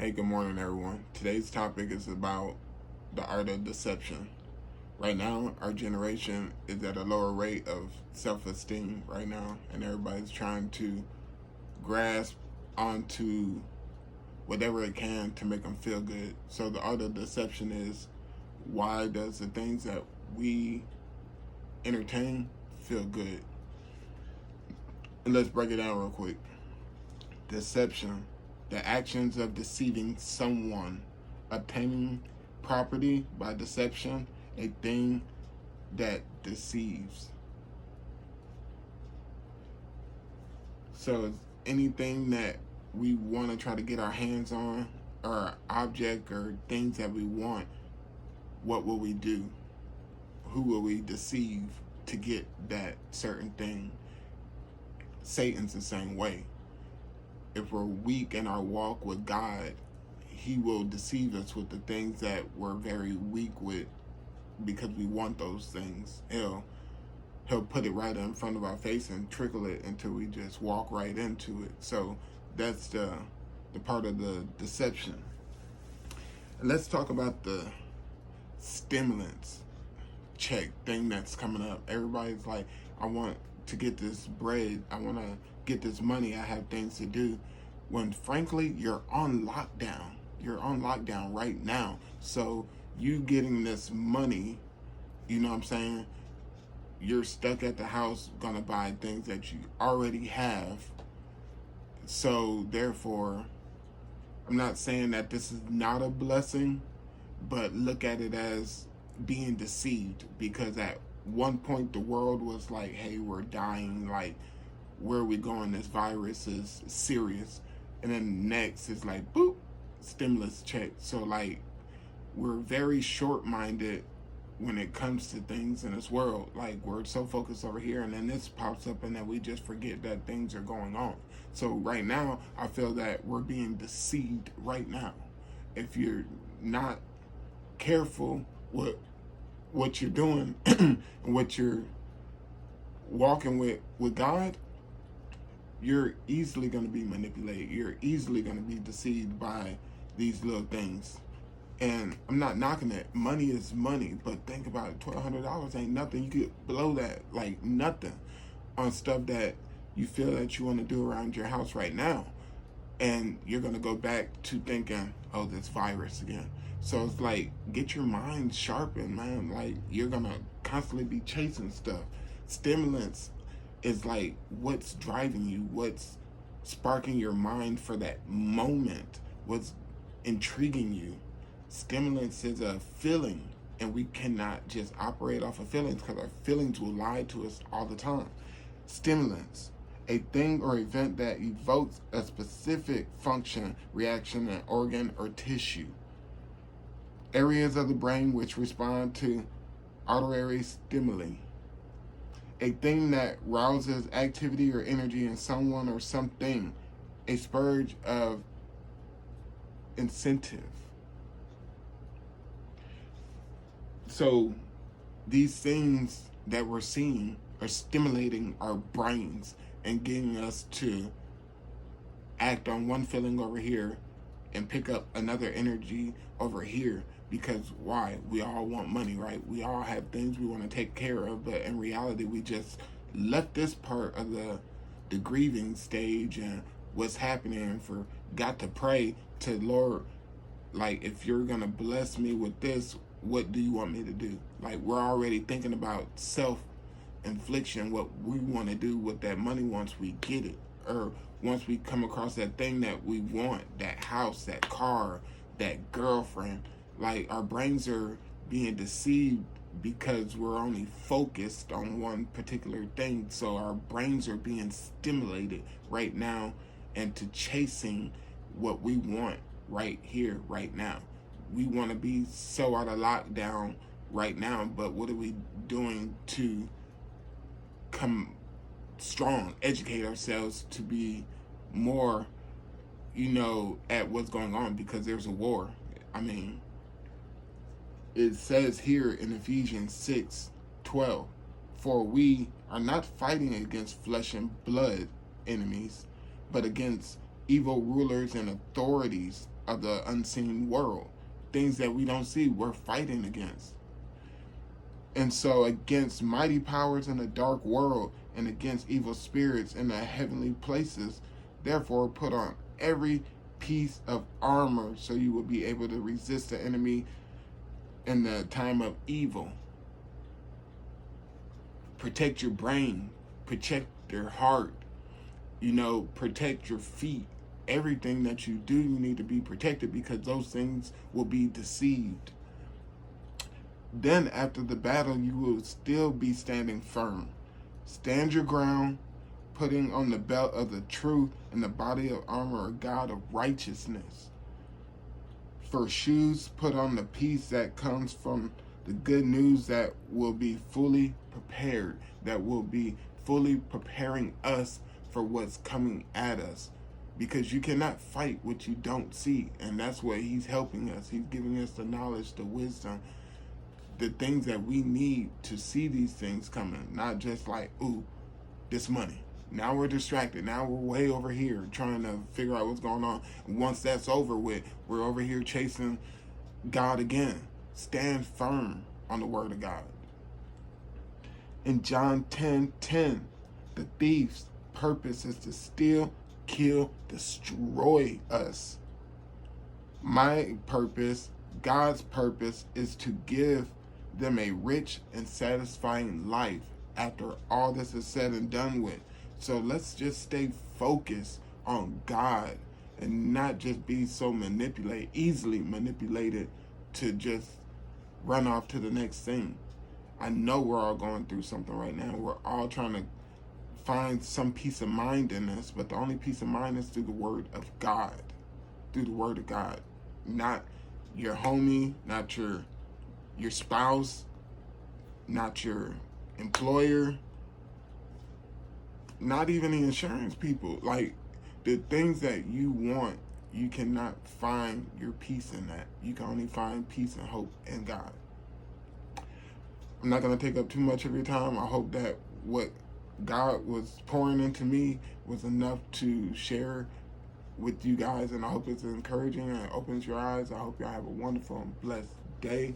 Hey, good morning, everyone. Today's topic is about the art of deception. Right now, our generation is at a lower rate of self esteem right now, and everybody's trying to grasp onto whatever it can to make them feel good. So, the art of deception is, why does the things that we entertain feel good? And let's break it down real quick. Deception, the actions of deceiving someone, obtaining property by deception, a thing that deceives. So it's anything that we want to try to get our hands on, or object or things that we want. What will we do? Who will we deceive to get that certain thing? Satan's the same way. If we're weak in our walk with God, he will deceive us with the things that we're very weak with, because we want those things. He'll put it right in front of our face and trickle it until we just walk right into it. So that's the part of the deception. And let's talk about the stimulants check thing that's coming up. Everybody's like, I want to get this bread, I want to get this money, I have things to do. When frankly, you're on lockdown. You're on lockdown right now. So you getting this money, you know what I'm saying? You're stuck at the house gonna buy things that you already have. So therefore, I'm not saying that this is not a blessing, but look at it as being deceived, because at one point the world was like, hey, we're dying, like, where are we going? This virus is serious. And then next is like, boop, stimulus check. So like, we're very short-minded when it comes to things in this world. Like, we're so focused over here, and then this pops up, and then we just forget that things are going on. So right now, I feel that we're being deceived right now. If you're not careful with what you're doing and what you're walking with God, you're easily going to be manipulated. You're easily going to be deceived by these little things. And I'm not knocking it. Money is money, but think about it. $1,200 ain't nothing. You could blow that like nothing on stuff that you feel that you want to do around your house right now. And you're going to go back to thinking, oh, this virus again. So it's like, get your mind sharpened, man. Like, you're going to constantly be chasing stuff. Stimulants is like, what's driving you? What's sparking your mind for that moment? What's intriguing you? Stimulants is a feeling, and we cannot just operate off of feelings, because our feelings will lie to us all the time. Stimulants, a thing or event that evokes a specific function, reaction, an organ, or tissue. Areas of the brain which respond to auditory stimuli. A thing that rouses activity or energy in someone or something. A spurge of incentive. So these things that we're seeing are stimulating our brains and getting us to act on one feeling over here and pick up another energy over here. Because why? We all want money, right? We all have things we want to take care of, but in reality, we just left this part of the grieving stage and what's happening, and forgot to pray to Lord, like, if you're gonna bless me with this, what do you want me to do? Like, we're already thinking about self-infliction, what we want to do with that money once we get it, or once we come across that thing that we want, that house, that car, that girlfriend. Like, our brains are being deceived because we're only focused on one particular thing. So our brains are being stimulated right now into chasing what we want right here, right now. We want to be so out of lockdown right now, but what are we doing to come strong, educate ourselves to be more, at what's going on, because there's a war. I mean, it says here in Ephesians 6:12, for we are not fighting against flesh and blood enemies, but against evil rulers and authorities of the unseen world. Things that we don't see, we're fighting against. And so, against mighty powers in the dark world and against evil spirits in the heavenly places, therefore, put on every piece of armor so you will be able to resist the enemy in the time of evil. Protect your brain, protect your heart, protect your feet. Everything that you do, you need to be protected because those things will be deceived. Then after the battle, you will still be standing firm. Stand your ground, putting on the belt of the truth and the body of armor of God of righteousness. For shoes, put on the peace that comes from the good news that will be fully prepared, that will be fully preparing us for what's coming at us. Because you cannot fight what you don't see. And that's what he's helping us. He's giving us the knowledge, the wisdom, the things that we need to see these things coming. Not just like, ooh, this money. Now we're distracted. Now we're way over here trying to figure out what's going on. And once that's over with, we're over here chasing God again. Stand firm on the word of God. In John 10:10, the thief's purpose is to steal, kill, destroy us. My purpose, God's purpose, is to give them a rich and satisfying life after all this is said and done with. So let's just stay focused on God and not just be so easily manipulated to just run off to the next thing. I know we're all going through something right now. We're all trying to find some peace of mind in this, but the only peace of mind is through the word of God. Through the word of God. Not your homie, not your spouse, not your employer, not even the insurance people. Like, the things that you want, you cannot find your peace in that. You can only find peace and hope in God. I'm not going to take up too much of your time. I hope that what God was pouring into me was enough to share with you guys, and I hope it's encouraging and it opens your eyes. I hope y'all have a wonderful and blessed day.